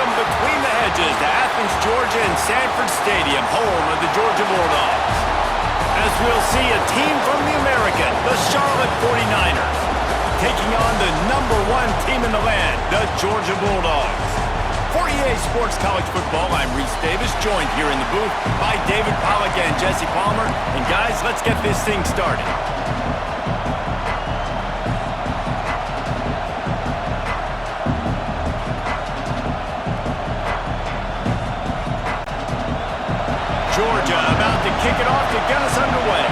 welcome between the hedges to Athens, Georgia and Sanford Stadium, home of the Georgia Bulldogs. As we'll see a team from the American, the Charlotte 49ers, taking on the #1 team in the land, the Georgia Bulldogs. For EA Sports College Football, I'm Reese Davis, joined here in the booth by David Pollack and Jesse Palmer. And guys, let's get this thing started. Georgia about to kick it off to get us underway.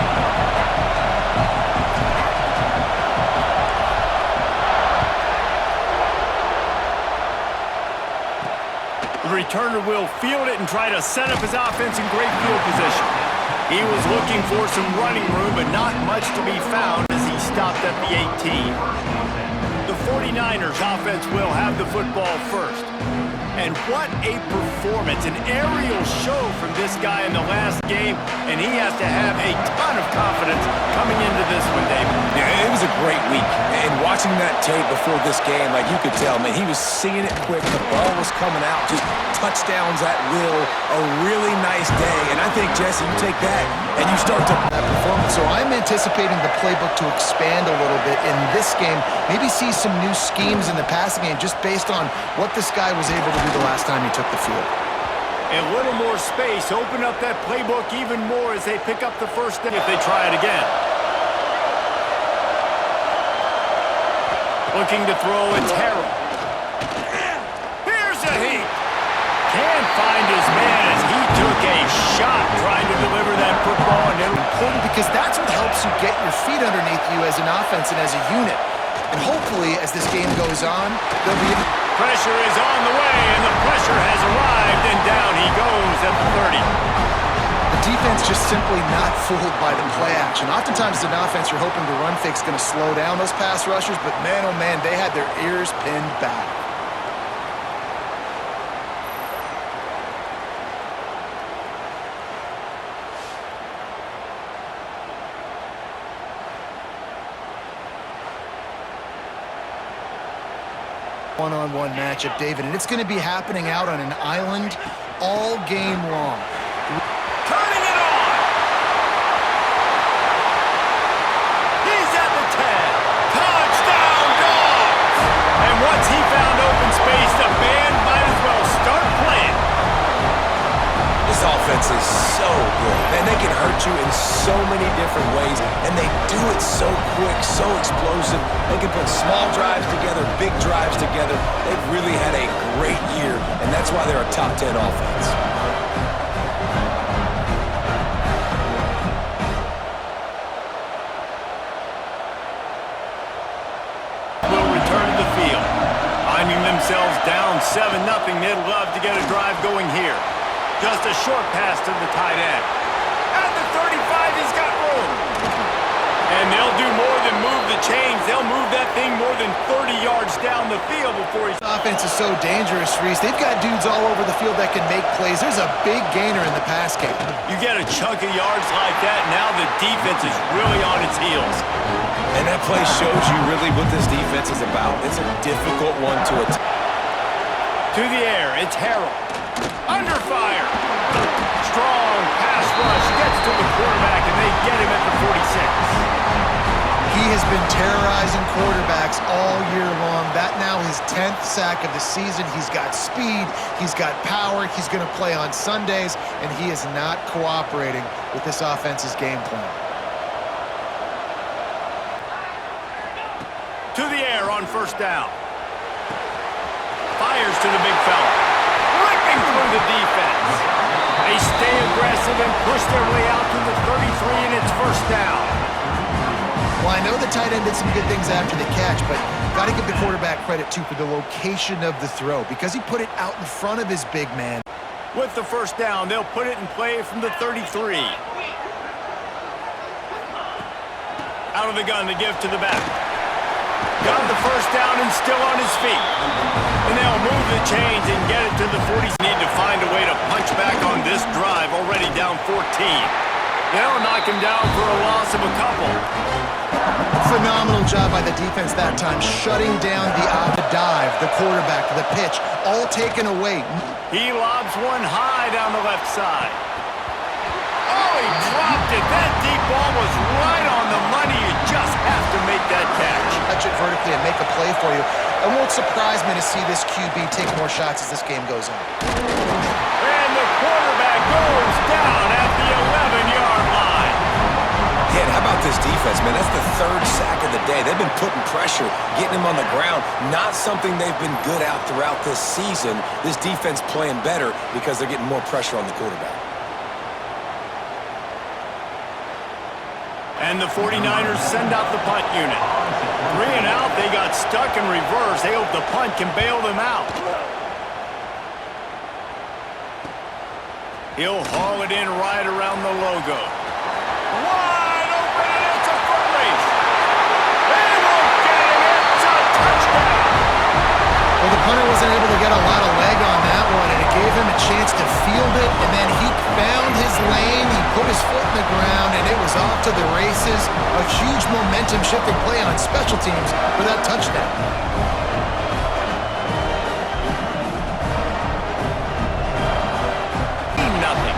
The returner will field it and try to set up his offense in great field position. He was looking for some running room, but not much to be found as he stopped at the 18. The 49ers offense will have the football first. And what a performance, an aerial show from this guy in the last game, and he has to have a ton of confidence coming into this one, David. Yeah, it was a great week, and watching that tape before this game, like you could tell, man, he was seeing it quick, the ball was coming out, just touchdowns at will, a really nice day, and I think, Jesse, you take that, and you start to... That performance, so I'm anticipating the playbook to expand a little bit in this game, maybe see some new schemes in the passing game just based on what this guy was able to do the last time he took the field. A little more space, open up that playbook even more as they pick up the first down if they try it again. Looking to throw, it's Harrell. Here's a heat. Can't find his man as he took a shot trying to deliver that football. And it was important because that's what helps you get your feet underneath you as an offense and as a unit. And hopefully, as this game goes on, there'll be... Pressure is on the way, and the pressure has arrived, and down he goes at the 30. The defense just simply not fooled by the play action. Oftentimes, as an offense, you're hoping the run fake's going to slow down those pass rushers, but man, oh man, they had their ears pinned back. One-on-one matchup, David, and it's going to be happening out on an island all game long. Turning it on! He's at the 10. Touchdown, Dogs! And once he found open space, the band might as well start playing. This offense is so good, man. They can hurt you in so many different ways, and they do it so quick, so explosive. They can put small drives together, big drives together. They've really had a great year, and that's why they're a top 10 offense. Will return to the field. Finding themselves down 7-0, they'd love to get a drive going here. Just a short pass to the tight end. At the 35, he's got room. And they'll do more than move the chains. They'll move that thing more than 30 yards down the field before he's... Offense is so dangerous, Reese. They've got dudes all over the field that can make plays. There's a big gainer in the pass game. You get a chunk of yards like that, now the defense is really on its heels. And that play shows you really what this defense is about. It's a difficult one to attack. To the air, it's Harrell. Under fire. Strong pass rush gets to the quarterback, and they get him at the 46. He has been terrorizing quarterbacks all year long. That now his 10th sack of the season. He's got speed. He's got power. He's going to play on Sundays, and he is not cooperating with this offense's game plan. To the air on first down. Fires to the big fella. Ripping through the defense. They stay aggressive and push their way out to the 33, and it's first down. Well, I know the tight end did some good things after the catch, but got to give the quarterback credit, too, for the location of the throw because he put it out in front of his big man. With the first down, they'll put it in play from the 33. Out of the gun to give to the back. Got the first down and still on his feet. And they'll move the chains and get it to the 40. Need to find a way to punch back on this drive, already down 14. They'll knock him down for a loss of a couple. Phenomenal job by the defense that time, shutting down the dive, the quarterback, the pitch, all taken away. He lobs one high down the left side. Oh, he dropped it. That deep ball was right on the money. You just have to make that catch. Touch it vertically and make a play for you. It won't surprise me to see this QB take more shots as this game goes on. And the quarterback goes down at the 11-yard line. Yeah, and how about this defense, man? That's the third sack of the day. They've been putting pressure, getting him on the ground. Not something they've been good at throughout this season. This defense playing better because they're getting more pressure on the quarterback. And the 49ers send out the punt unit. 3 and out, they got stuck in reverse. They hope the punt can bail them out. He'll haul it in right around the logo. Wide open, and it's a foot race. They won't get it. It's a touchdown. Well, the punter wasn't able to get a lot of leg on that one, and it gave him a chance to field it, and then he found his lane, he put his foot in the ground, and it was off to the races. A huge momentum-shifting play on special teams for that touchdown. Nothing.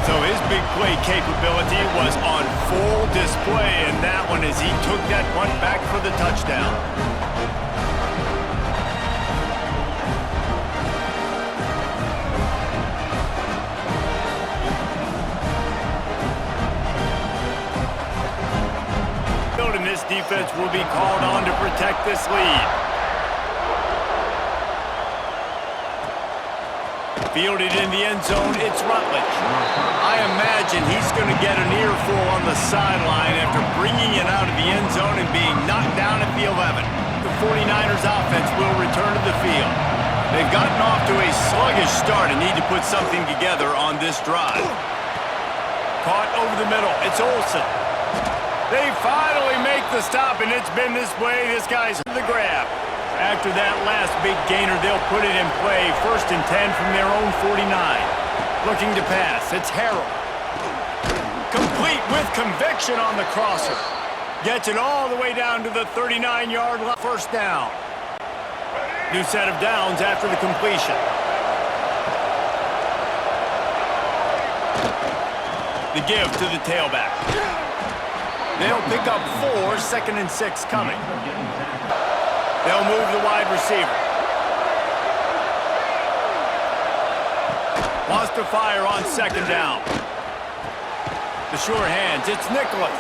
So his big play capability was on full display in that one as he took that punt back for the touchdown. And this defense will be called on to protect this lead. Fielded in the end zone, it's Rutledge. I imagine he's going to get an earful on the sideline after bringing it out of the end zone and being knocked down at the 11. The 49ers offense will return to the field. They've gotten off to a sluggish start and need to put something together on this drive. Caught over the middle, it's Olsen. They finally make the stop, and it's been this way. This guy's the grab. After that last big gainer, they'll put it in play. 1st and 10 from their own 49. Looking to pass. It's Harrell. Complete with conviction on the crosser. Gets it all the way down to the 39-yard line. 1st down. New set of downs after the completion. The give to the tailback. They'll pick up 4, 2nd and 6 coming. They'll move the wide receiver. Wants to fire on 2nd down. The sure hands, it's Nicholas.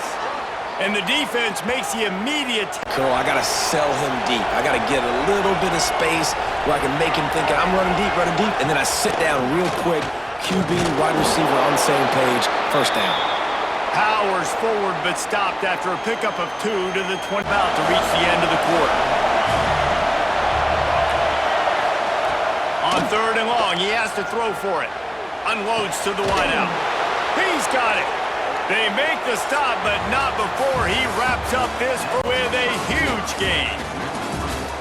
And the defense makes the immediate... Cool, I got to sell him deep. I got to get a little bit of space where I can make him think I'm running deep, and then I sit down real quick. QB, wide receiver on the same page. 1st down. Powers forward, but stopped after a pickup of 2 to the 20. About to reach the end of the quarter. On 3rd and long, he has to throw for it. Unloads to the wideout. He's got it. They make the stop, but not before he wraps up this with a huge gain.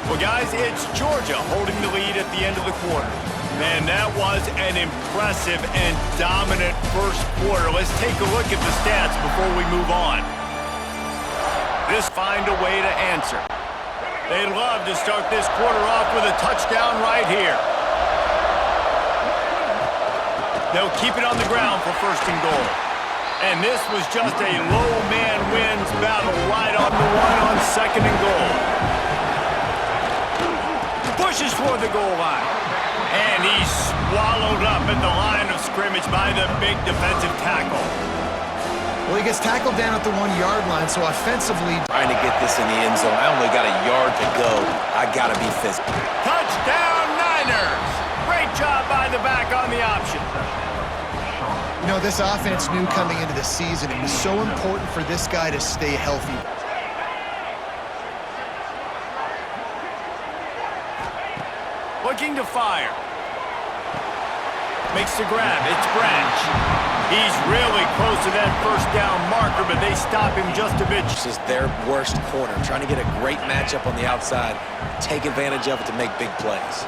Well, guys, it's Georgia holding the lead at the end of the quarter. Man, that was an impressive and dominant first quarter. Let's take a look at the stats before we move on. This find a way to answer. They'd love to start this quarter off with a touchdown right here. They'll keep it on the ground for 1st and goal. And this was just a low man wins battle right on the one on 2nd and goal. Pushes toward the goal line. And he's swallowed up at the line of scrimmage by the big defensive tackle. Well, he gets tackled down at the 1-yard line, so offensively... Trying to get this in the end zone. I only got a yard to go. I got to be physical. Touchdown, Niners! Great job by the back on the option. You know, this offense knew coming into the season it was so important for this guy to stay healthy. Looking to fire. Makes the grab. It's Branch. He's really close to that 1st down marker, but they stop him just a bit. This is their worst corner. Trying to get a great matchup on the outside. Take advantage of it to make big plays.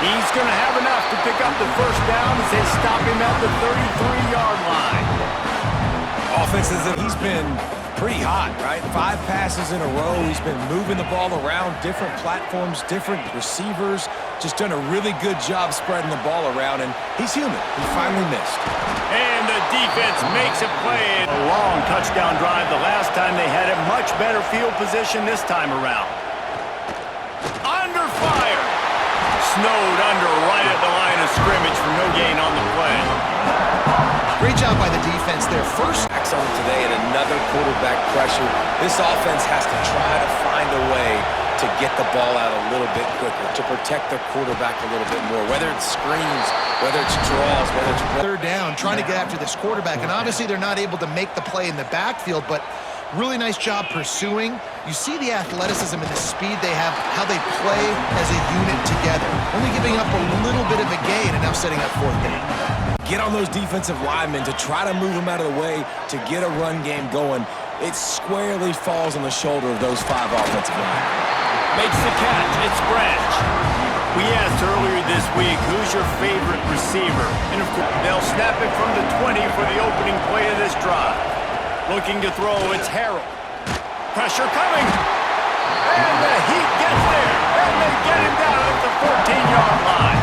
He's going to have enough to pick up the 1st down as they stop him at the 33-yard line. Offenses, he's been pretty hot, right? 5 passes in a row. He's been moving the ball around, different platforms, different receivers. Just done a really good job spreading the ball around, and he's human. He finally missed. And the defense makes a play. A long touchdown drive the last time they had it. Much better field position this time around. Under fire. Snowed under right at the line of scrimmage for no gain on the play. Great job by the defense there. First On today and another quarterback pressure. This offense has to try to find a way to get the ball out a little bit quicker, to protect their quarterback a little bit more, whether it's screens, whether it's draws, whether it's third down, trying to get after this quarterback. And obviously they're not able to make the play in the backfield, but really nice job pursuing. You see the athleticism and the speed they have, how they play as a unit together. Only giving up a little bit of a gain and now setting up fourth down. Get on those defensive linemen to try to move them out of the way to get a run game going. It squarely falls on the shoulder of those 5 offensive linemen. Makes the catch. It's Branch. We asked earlier this week, who's your favorite receiver? And of course, they'll snap it from the 20 for the opening play of this drive. Looking to throw, it's Harrell. Pressure coming. And the Heat gets there. And they get him down at the 14-yard line.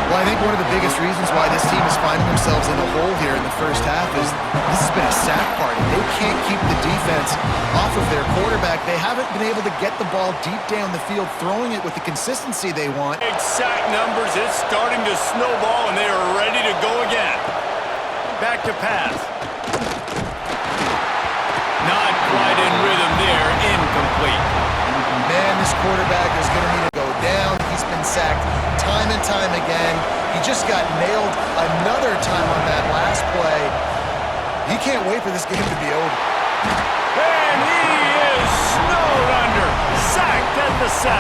Well, I think one of the biggest reasons why this team is finding themselves in a hole here in the first half is this has been a sack party. They can't keep the defense off of their quarterback. They haven't been able to get the ball deep down the field, throwing it with the consistency they want. Big sack numbers. It's starting to snowball, and they are ready to go again. Back to pass. Not quite in rhythm there. Incomplete. Man, this quarterback is going to need to go down. He's been sacked time and time again. He just got nailed another time on that last play. He can't wait for this game to be over. And he is snowed under. Sacked at the 7.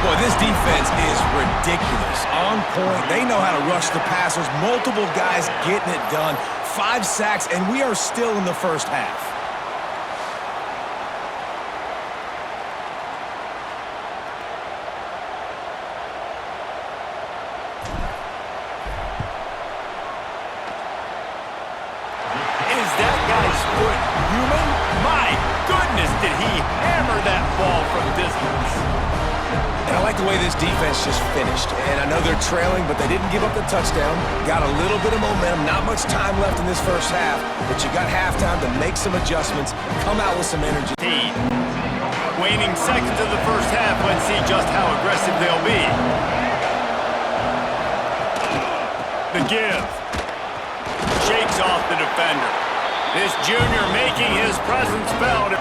Boy, this defense is ridiculous. On point. They know how to rush the passers. Multiple guys getting it done. 5 sacks, and we are still in the first half. Is that guy's foot human? My goodness, did he hammer that ball from distance. And I like the way this defense just finished. And I know they're trailing, but they didn't give up the touchdown. Got a little bit of momentum. Not much time left in this first half, but you got halftime to make some adjustments, come out with some energy. Waning seconds of the first half. Let's see just how aggressive they'll be. The give. Shakes off the defender. This junior making his presence felt.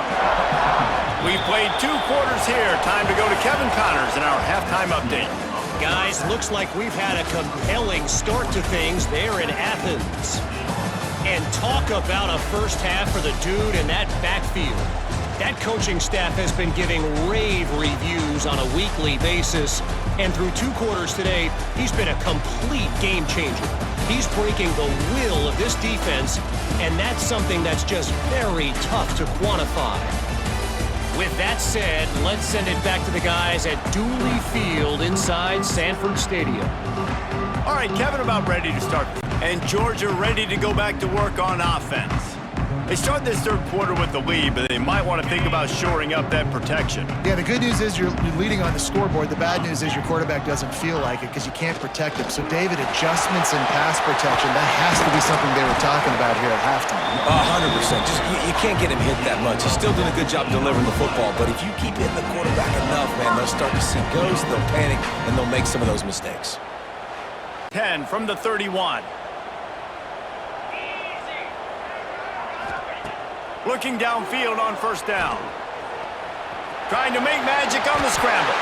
We've played 2 quarters here. Time to go to Kevin Connors in our halftime update. Guys, looks like we've had a compelling start to things there in Athens. And talk about a first half for the dude in that backfield. That coaching staff has been giving rave reviews on a weekly basis. And through 2 quarters today, he's been a complete game changer. He's breaking the will of this defense, and that's something that's just very tough to quantify. With that said, let's send it back to the guys at Dooley Field inside Sanford Stadium. All right, Kevin about ready to start. And Georgia ready to go back to work on offense. They start this 3rd quarter with the lead, but they might want to think about shoring up that protection. Yeah, the good news is you're leading on the scoreboard. The bad news is your quarterback doesn't feel like it because you can't protect him. So, David, adjustments in pass protection, that has to be something they were talking about here at halftime. 100%. Just you can't get him hit that much. He's still doing a good job delivering the football, but if you keep hitting the quarterback enough, man, they'll start to see ghosts, they'll panic, and they'll make some of those mistakes. 10 from the 31. Looking downfield on first down. Trying to make magic on the scramble.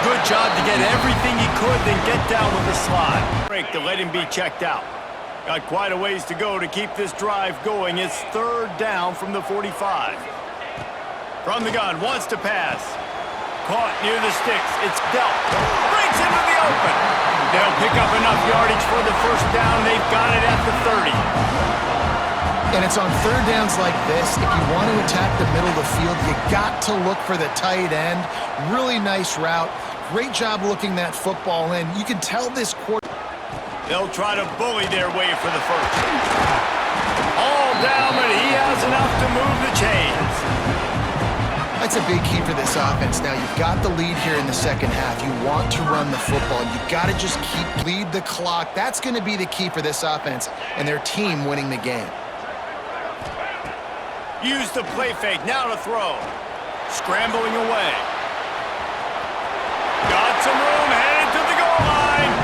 Good job to get everything he could, then get down with the slide. Break to let him be checked out. Got quite a ways to go to keep this drive going. It's 3rd down from the 45. From the gun, wants to pass. Caught near the sticks. It's dealt. Breaks into the open. They'll pick up enough yardage for the first down. They've got it at the 30. And it's on 3rd downs like this. If you want to attack the middle of the field, you got to look for the tight end. Really nice route. Great job looking that football in. You can tell this quarter. They'll try to bully their way for the first. All down, but he has enough to move the chains. That's a big key for this offense. Now, you've got the lead here in the second half. You want to run the football. You've got to just lead the clock. That's going to be the key for this offense and their team winning the game. Use the play fake, now to throw. Scrambling away. Got some room, headed to the goal line.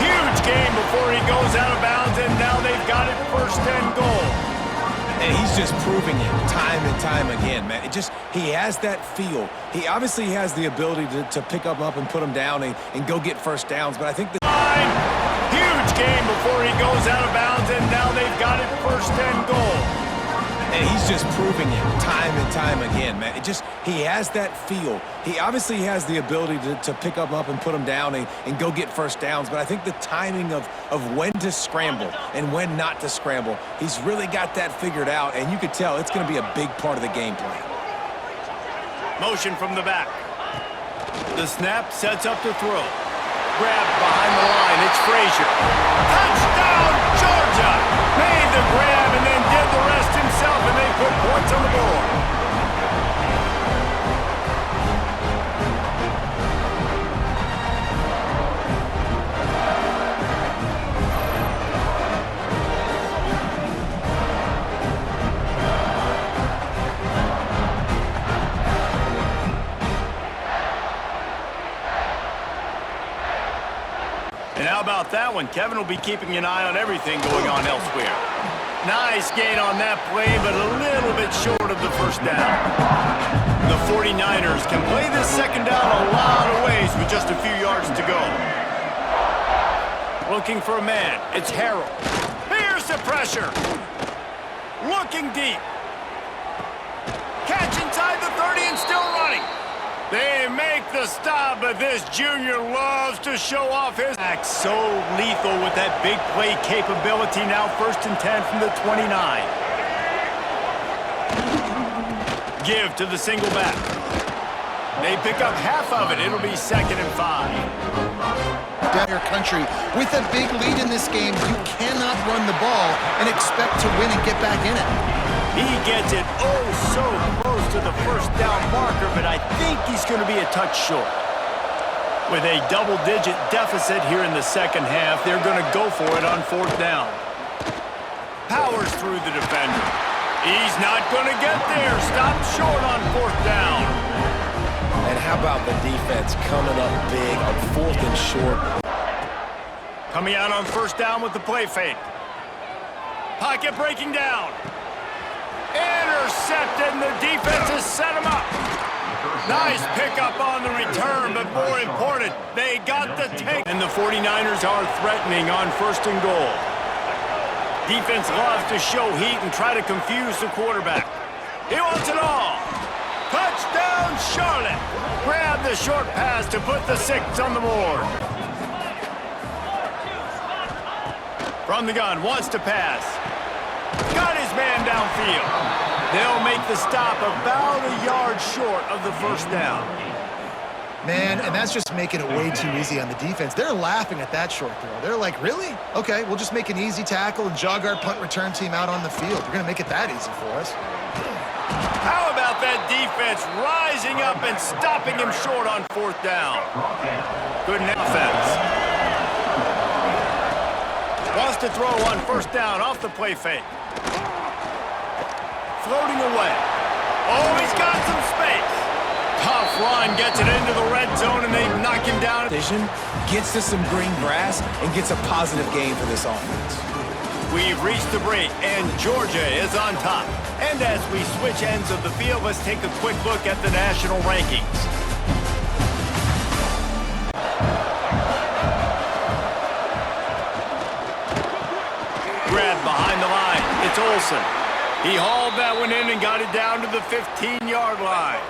Huge game before he goes out of bounds, and now they've got it first and goal. And he's just proving it time and time again, man. He has that feel. He obviously has the ability to pick them up and put them down and go get first downs, but I think the huge game before he goes out of bounds, and now they've got it first and goal. And he's just proving it time and time again, man. He has that feel. He obviously has the ability to pick them up and put them down and go get first downs, but I think the timing of when to scramble and when not to scramble, he's really got that figured out, and you could tell it's going to be a big part of the game plan. Motion from the back. The snap sets up the throw. Grab behind the line. It's Frazier. Touchdown, Georgia! Made the grab and then did the rest himself, and they put points on the board. And how about that one? Kevin will be keeping an eye on everything going on elsewhere. Nice gain on that play, but a little bit short of the first down. The 49ers can play this second down a lot of ways with just a few yards to go. Looking for a man. It's Harrell. Here's the pressure. Looking deep. Catch inside the 30 and still running. They make the stop, but this junior loves to show off his act. So lethal with that big play capability. Now 1st and 10 from the 29. Give to the single back. They pick up half of it. It'll be 2nd and 5. Down your country with a big lead in this game, you cannot run the ball and expect to win and get back in it. He gets it so close to the first down marker, but I think he's going to be a touch short. With a double-digit deficit here in the second half, they're going to go for it on 4th down. Powers through the defender. He's not going to get there. Stopped short on 4th down. And how about the defense coming up big on 4th and short? Coming out on 1st down with the play fake. Pocket breaking down. Intercepted, and the defense has set him up. Nice pickup on the return, but more important, they got the take. And the 49ers are threatening on 1st and goal. Defense loves to show heat and try to confuse the quarterback. He wants it all. Touchdown, Charlotte. Grab the short pass to put the 6 on the board. From the gun, wants to pass. Got his man downfield. They'll make the stop about a yard short of the 1st down. Man, and that's just making it way too easy on the defense. They're laughing at that short throw. They're like, really? Okay, we'll just make an easy tackle and jog our punt return team out on the field. We're going to make it that easy for us. How about that defense rising up and stopping him short on 4th down? Good offense. Wants to throw on 1st down off the play fake. Floating away. Oh, he's got some space. Tough run, gets it into the red zone, and they knock him down. Gets to some green grass and gets a positive gain for this offense. We've reached the break, and Georgia is on top. And as we switch ends of the field, let's take a quick look at the national rankings. Grab behind the line. It's Olsen. He hauled that one in and got it down to the 15-yard line.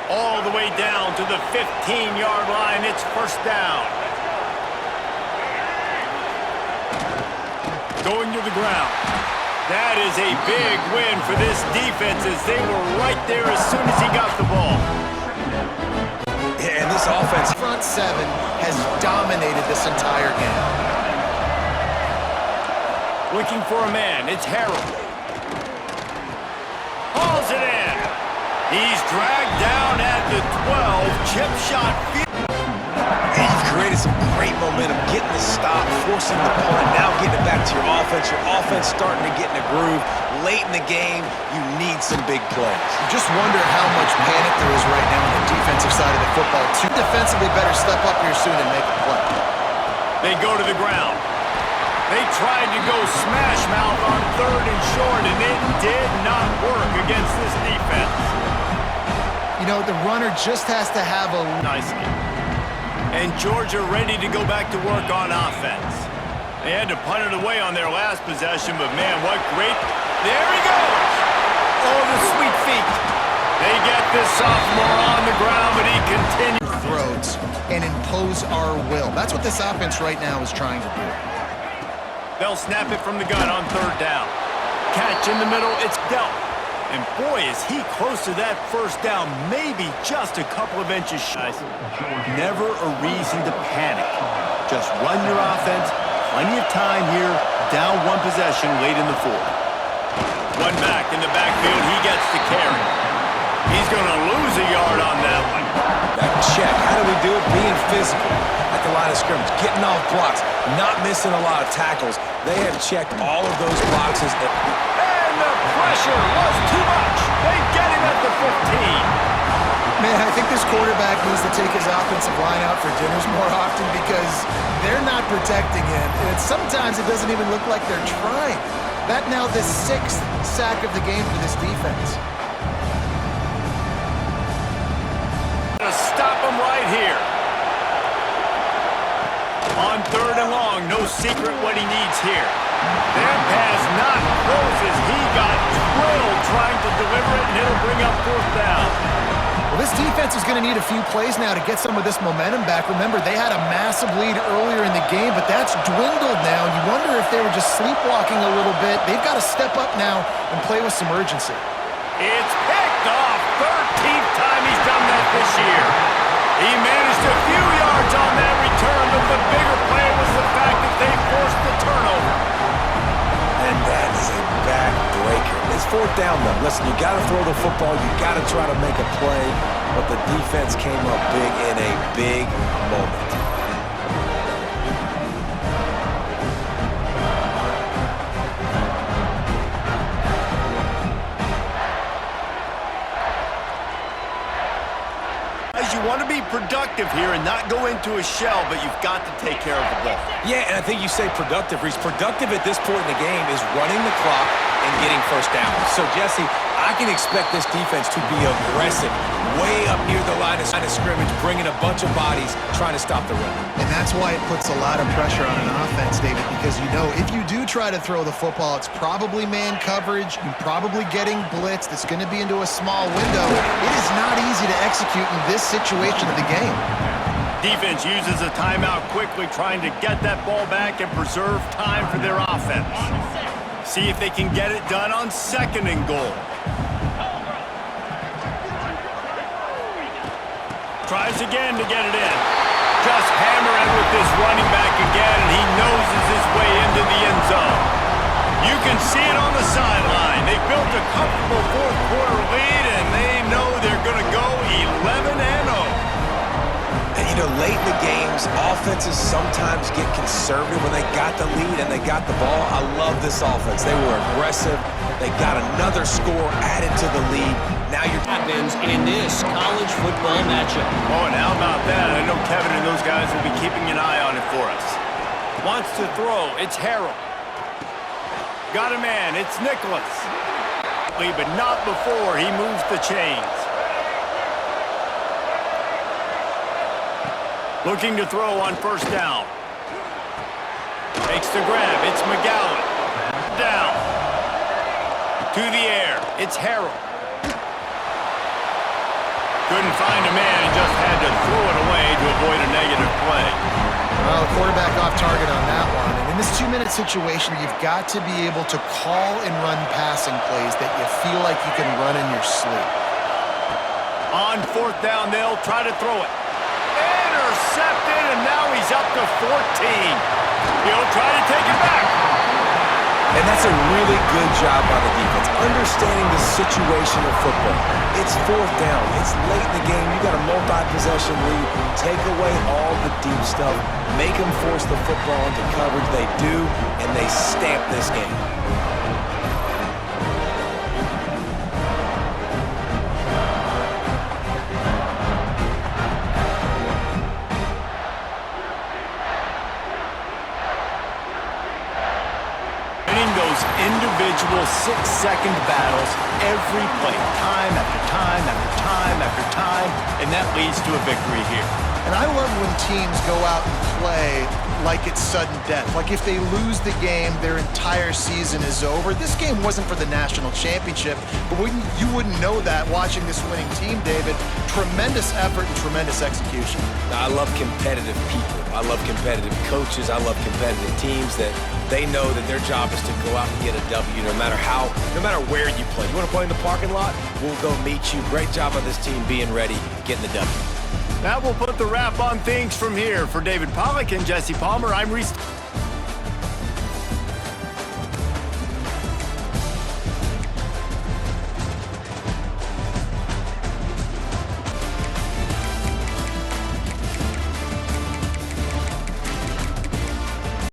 All the way down to the 15-yard line. It's 1st down. Going to the ground. That is a big win for this defense as they were right there as soon as he got the ball. Yeah, and this offense... Front 7 has dominated this entire game. Looking for a man. It's Harold. Hauls it in. He's dragged down at the 12. Chip shot. And you've created some great momentum, getting the stop, forcing the punt, now getting it back to your offense. Your offense starting to get in a groove. Late in the game, you need some big plays. You just wonder how much panic there is right now on the defensive side of the football. Two defensively better step up here soon and make a play. They go to the ground. They tried to go smash mouth on 3rd and short, and it did not work against this defense. You know, the runner just has to have a... Nicely. And Georgia ready to go back to work on offense. They had to punt it away on their last possession, but man, what great... There he goes! Oh, the sweet feet. They get this sophomore on the ground, but he continues. Throws and impose our will. That's what this offense right now is trying to do. They'll snap it from the gun on 3rd down. Catch in the middle, it's dealt. And boy, is he close to that 1st down, maybe just a couple of inches shy. Never a reason to panic. Just run your offense. Plenty of time here. Down 1 possession late in the 4th. One back in the backfield, he gets the carry. He's going to lose a yard on that one. That check, how do we do it? Being physical at the line of scrimmage, getting off blocks, not missing a lot of tackles. They have checked all of those boxes. And the pressure was too much. They get him at the 15. Man, I think this quarterback needs to take his offensive line out for dinners more often because they're not protecting him. And sometimes it doesn't even look like they're trying. That now the 6th sack of the game for this defense. Stop him right here. On 3rd and long, no secret what he needs here. That pass not close as he got drilled trying to deliver it, and it'll bring up 4th down. Well, this defense is going to need a few plays now to get some of this momentum back. Remember, they had a massive lead earlier in the game, but that's dwindled now. You wonder if they were just sleepwalking a little bit. They've got to step up now and play with some urgency. It's picked off. 13th time he's done that this year. He managed a few yards on that return, but the bigger play was the fact that they forced the turnover. And that is a backbreaker. It's 4th down, though. Listen, you got to throw the football. You got to try to make a play. But the defense came up big in a big moment. You want to be productive here and not go into a shell, but you've got to take care of the ball. Yeah, and I think you say productive, Reese. Productive at this point in the game is running the clock and getting 1st down. So, Jesse, I can expect this defense to be aggressive, way up near the line of scrimmage, bringing a bunch of bodies, trying to stop the run. And that's why it puts a lot of pressure on an offense, David, because you know if you do try to throw the football, it's probably man coverage. You're probably getting blitzed. It's going to be into a small window. It is not easy to execute in this situation of the game. Defense uses a timeout quickly, trying to get that ball back and preserve time for their offense. See if they can get it done on 2nd and goal. Tries again to get it in. Just hammering with this running back again, and he noses his way into the end zone. You can see it on the sideline. They built a comfortable 4th quarter lead, and they know they're going to go 11-0. And, you know, late in the games, offenses sometimes get conservative when they got the lead and they got the ball. I love this offense. They were aggressive. They got another score added to the lead. Now you're... Happens in this college football matchup. Oh, and how about that? I know Kevin and those guys will be keeping an eye on it for us. Wants to throw. It's Harold. Got a man. It's Nicholas. But not before he moves the chains. Looking to throw on 1st down. Makes the grab. It's McGowan. Down. To the air. It's Harold. Couldn't find a man and just had to throw it away to avoid a negative play. Well, quarterback off target on that one. And in this 2-minute situation, you've got to be able to call and run passing plays that you feel like you can run in your sleep. On 4th down, they'll try to throw it. Intercepted, and now he's up to 14. He'll try to take it back. And that's a really good job by the defense, understanding the situation of football. It's fourth down. It's late in the game. You got a multi-possession lead. Take away all the deep stuff. Make them force the football into coverage. They do, and they stamp this game. Individual 6-second battles every play, time after time after time after time, and that leads to a victory here. And I love when teams go out and play like it's sudden death. Like if they lose the game, their entire season is over. This game wasn't for the national championship, but you wouldn't know that watching this winning team, David. Tremendous effort and tremendous execution. I love competitive people. I love competitive coaches. I love competitive teams that they know that their job is to go out and get a W no matter where you play. You want to play in the parking lot? We'll go meet you. Great job on this team being ready, getting the W. That will put the wrap on things from here. For David Pollack and Jesse Palmer, I'm Reese.